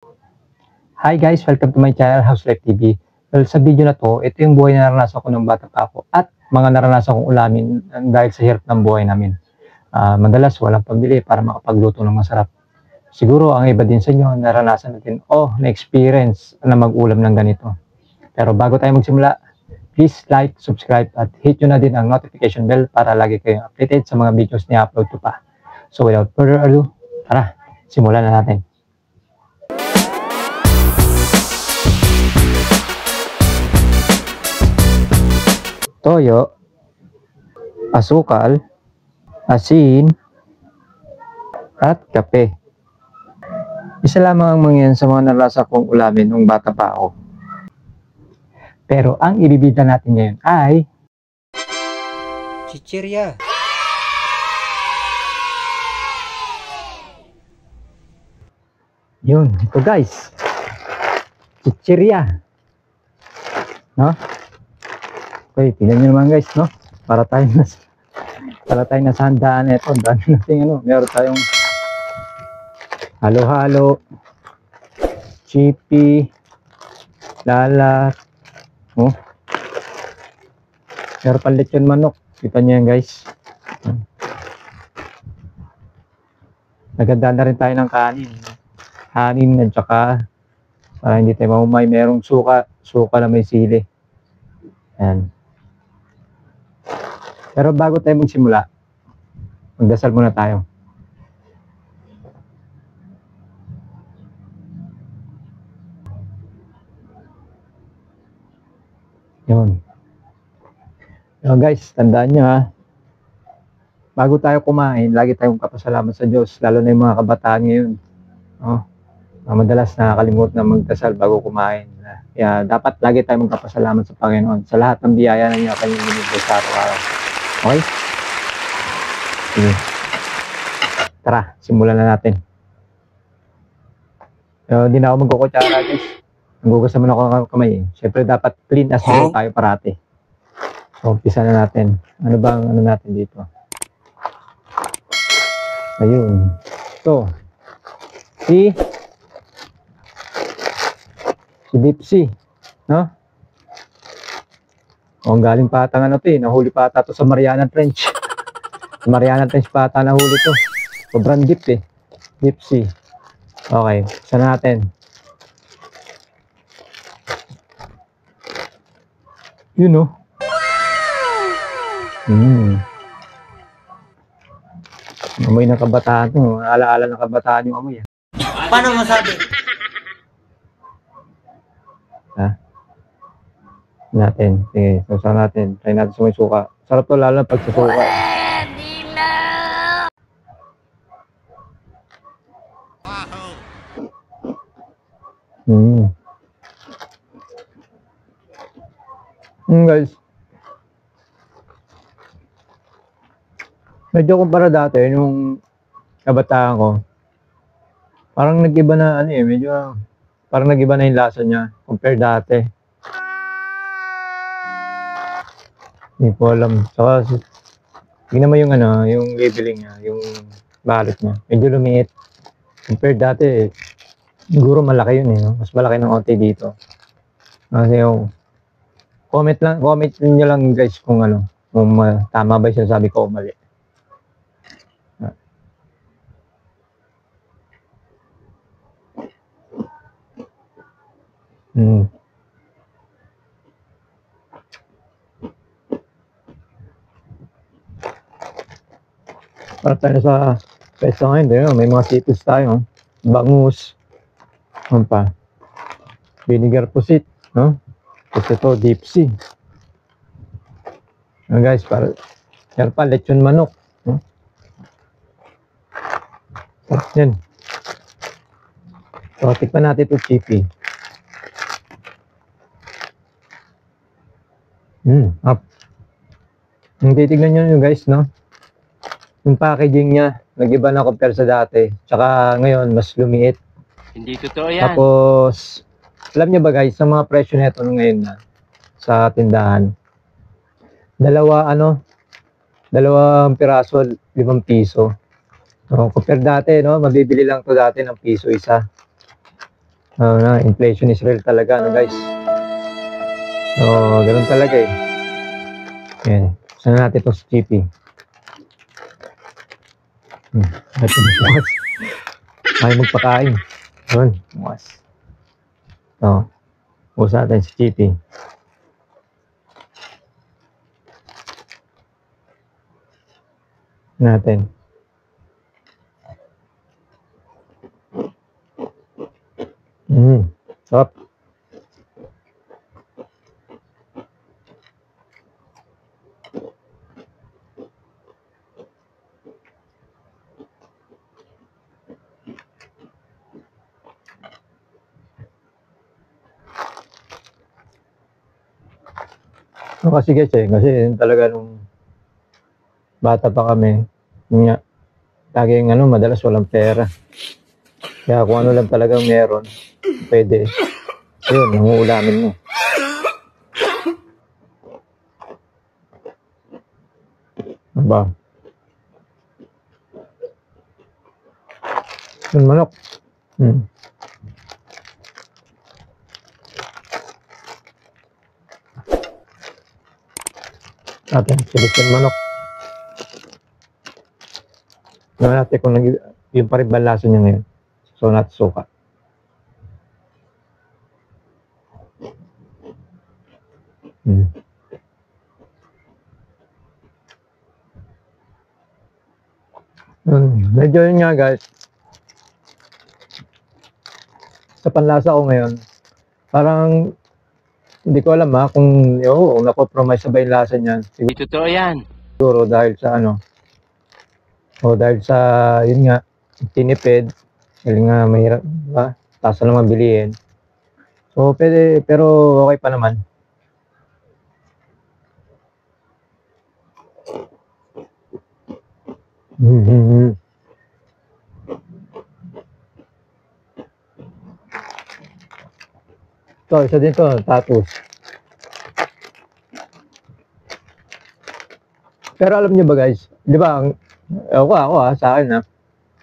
Hi guys! Welcome to my channel, House Life TV. Well, sa video na to, ito yung buhay na naranasan ko ng bata pa ako at mga naranasan kong ulamin dahil sa hirap ng buhay namin. Madalas walang pambili para makapagluto ng masarap. Siguro ang iba din sa inyo naranasan natin o na-experience na mag-ulam ng ganito. Pero bago tayo magsimula, please like, subscribe at hit nyo na din ang notification bell para lagi kayong updated sa mga videos na upload ko pa. So without further ado, tara, simulan na natin. Toyo, asukal, asin, at kape. Isa lamang ang mga yan sa mga narasa kong ulamin nung bata pa ako. Pero ang ibibida natin ngayon ay chichirya. Yun, ito guys. Chichirya. No? Okay, tingnan nyo naman guys, no? Para tayo nasa handaan ito. Dami natin meron tayong halo-halo, chippy, lalat, oh. Meron pang lechon manok. Kita nyo yan guys. Naganda na rin tayo ng kanin. Kanin at saka para hindi tayo mahumay, merong suka na may sili. Ayan. Pero bago tayo magsimula, magdasal muna tayo. Yun. Yun guys, tandaan nyo ha. Bago tayo kumain, lagi tayong kapasalamat sa Diyos, lalo na yung mga kabataan ngayon. Oh, madalas nakakalimutan na magdasal bago kumain. Kaya dapat lagi tayong magpapasalamat sa Panginoon sa lahat ng biyaya na niya kanyang binibigay sa araw-araw. Okay? Sige. Tara, simulan na natin. Pero hindi na ako magkukutsara guys. Nagugas naman ako ng kamay eh. Siyempre dapat clean as well tayo parati. So, umpisa na natin. Ano ba ang natin dito? Ayun. Ito. Si Dipsy. No? O, ang galing pa ata nahuli pa ata to sa Mariana Trench. Sa Mariana Trench pa ata nahuli to. Sobrang deep eh. Dipsy. Okay, sana natin. Yun no? Amoy ng kabataan to. Alaala ng kabataan yung amoy. Paano masabi? Ha? Natin. Sige, susa natin. Try natin sa may suka. Sarap to lalo pag sa suka. Guys. Medyo kumpara dati nung kabataan ko. Parang nag-iba na medyo parang nag-iba na yung lasa niya compare dati. Hindi ko alam. Saka, tingnan mo yung yung labeling niya, yung balot niya. Medyo lumiit. Compare dati, siguro malaki yun no? Mas malaki ng onti dito. Kasi comment niyo lang guys kung kung tama ba yung sinasabi ko o mali. Para tayo sa pesta ngayon, may mga citrus tayo, bangus, ano pa, vinegar pusit, no? Kasi ito, Dipsy. Guys, meron pa, lechon manok, no? Yan. So, tikpan natin ito, chippy. Up. Yung titignan nyo guys, no? Yung packaging niya, nag-iba na compare sa dati. Tsaka ngayon, mas lumiit. Hindi totoo yan. Tapos, alam niyo ba guys, sa mga presyo nito ngayon na sa tindahan, dalawang piraso, 5 piso. So, compare dati, no? Mabibili lang to dati ng piso isa. Inflation is real talaga, no guys. So, ganun talaga eh. Yan. Sana natin ito sa GP. Ito bukas. Ay magpakain. Yun, bukas. So, usa natin sa GP. Natin. Sarap. No, kasi guys kasi talaga nung bata pa kami, yun nga, laging madalas walang pera. Kaya kung ano lang talagang meron, pwede. Ayun, nanguulamin mo. Aba. Yung manok. Natin, silis yung manok. Tignan natin kung yung pa rin balasa niya ngayon. So, natin suka. Medyo yun nga guys. Sa panlasa ko ngayon, parang hindi ko alam kung nakompromise sa ba yung lasa niyan. Hindi totoo yan. Siguro dahil sa dahil sa yun nga, tinipid. Dahil nga mahirap, diba? Taas na naman bilihin. So, pwede, pero okay pa naman. So, isa din to, tatus. Pero alam niyo ba guys, di ba, ako sa akin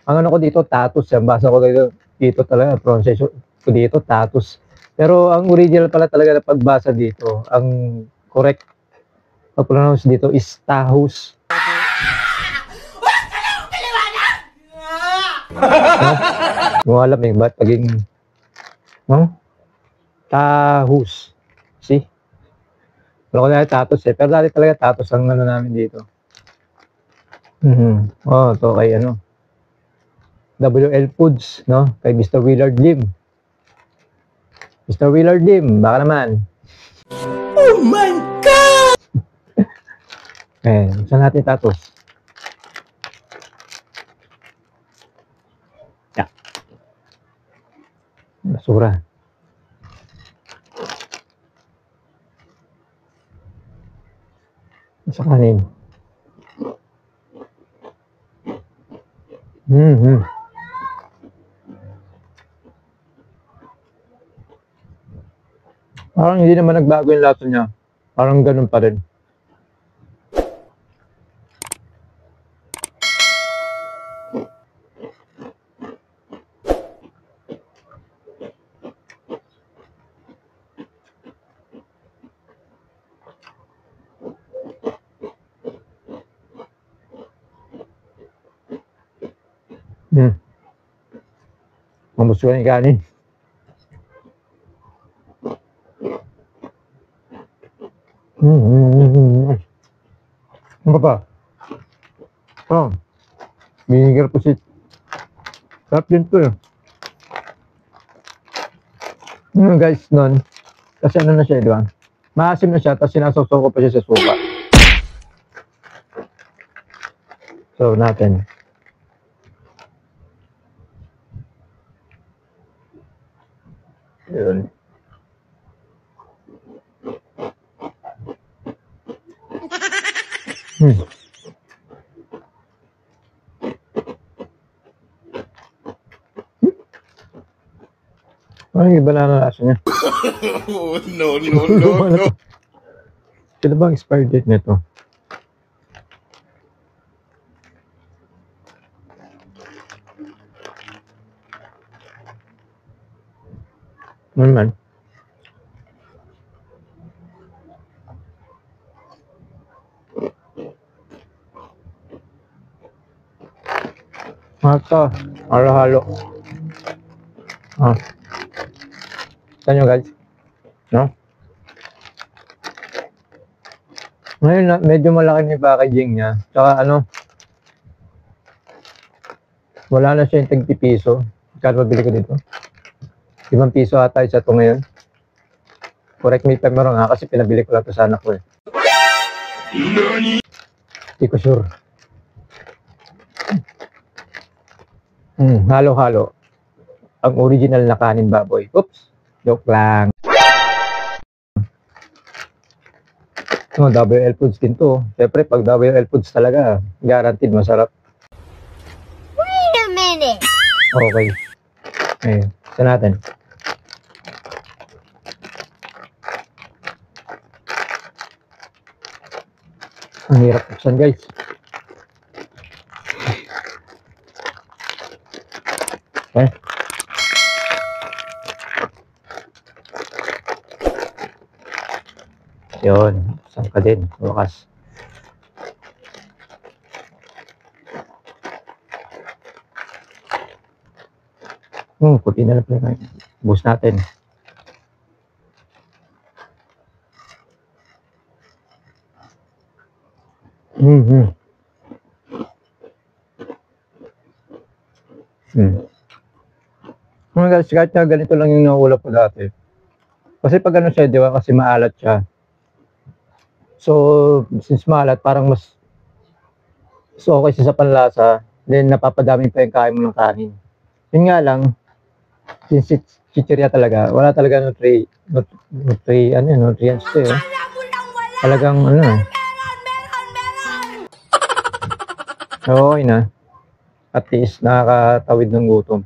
ang ko dito, tatus. Ang basa ko dito talaga, pronunciation ko dito, tatus. Pero ang original pala talaga na pagbasa dito, ang correct pag-pronounce dito is tahus. Kung alam ba't paging tahus. See? Wala ko na tatus pero dati talaga tatus ang namin dito. To kay WL Foods, no? Kay Mr. Willard Lim. Mr. Willard Lim, baka naman. Oh my God! Saan natin tatos? Yeah. Basura. Sa kanin. Parang hindi naman nagbago yung lasa niya. Parang ganun pa rin. Mamuso yung kanin. Ano pa? Vinegar po si sarap din to guys, nun. Kasi na siya, di ba? Maasim na siya, tapos sinasawsaw ko pa siya sa suka. So, natin. Yun. Ay, iba na lasa niya. No. Kailan ba ang expired date nito? Ano man. Ito, halo-halo. Ah. Ito nyo guys. No? Ngayon, medyo malaki na yung packaging niya. Tsaka ano, wala na siya yung tagpi-piso. Kano mabili ko dito? 5 piso ata isa ito ngayon. Correct me if I'm wrong ha, kasi pinabili ko lang ito sa anak ko eh. Hindi ko sure. Halo-halo. Ang original na kanin baboy. Oops, joke lang. No, WL Foods din to. Siyempre, pag WL Foods talaga, guaranteed masarap. Wait a minute. Okay. Ayun, isa natin. Ang hirap buksan guys. Okay. Yun, saan ka din, bukas. Puti na lang pala. Bus natin. Mga guys, kahit na ganito lang yung naulap ko dati. Kasi pag ano siya, di ba? Kasi maalat siya. So, since maalat, parang mas okay siya sa panlasa. Then, napapadami pa yung kain mo ng kanin. Yun nga lang, since chichirya talaga, wala talaga nutrients to eh. Talagang ano eh. Okay na. At least nakakatawid ng gutom.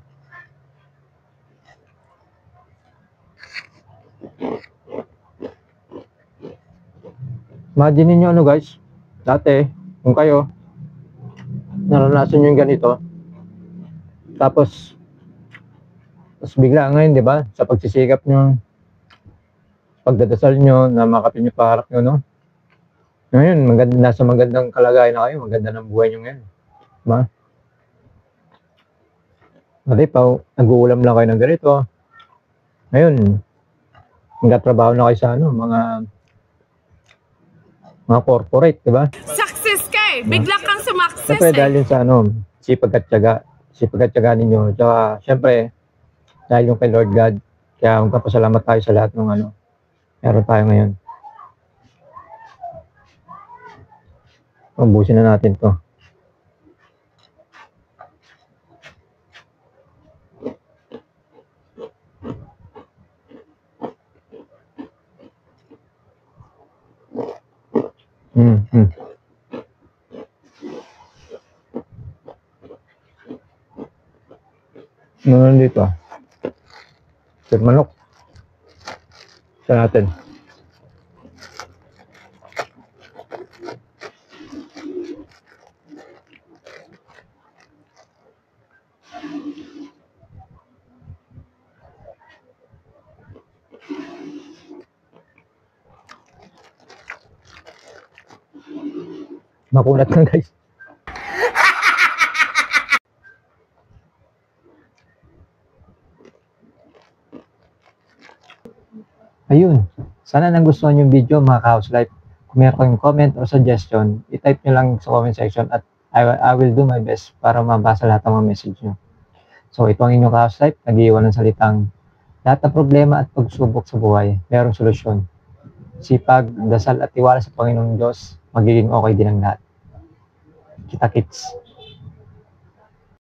Imagine niyo ano guys, dati, kung kayo, naranasan nyo yung ganito, tapos bigla ngayon, di ba, sa pagsisikap nyo, pagdadasal nyo, na makapin nyo paharap nyo, no? Ngayon, nasa magandang kalagayan na kayo, maganda ng buhay nyo ngayon. Diba? Dati pa, nag-uulam lang kayo ng ganito. Ngayon, nagtatrabaho na kayo sa ano, mga corporate, di ba? Success ka eh. Bigla kang sumakses Siyempre, eh. dahil yun sa ano, sipag at tiyaga ninyo. Tsaka, siyempre, dahil yung kay Lord God, kaya magpapasalamat tayo sa lahat ng ano, meron tayo ngayon. Ubusin na natin to. Ano nandito? Sir manok. Sa natin. Makunat lang guys. Ayun. Sana nagustuhan yung video mga ka-house life. Kung meron kayong comment or suggestion, i-type nyo lang sa comment section at I will do my best para mabasa lahat ng mga message nyo. So ito ang inyong ka-house life. Nag-iwan ng salitang lahat ng problema at pagsubok sa buhay, mayroong solusyon. Sipag, dasal at tiwala sa Panginoong Diyos, magiging okay din ang lahat. Kita kits.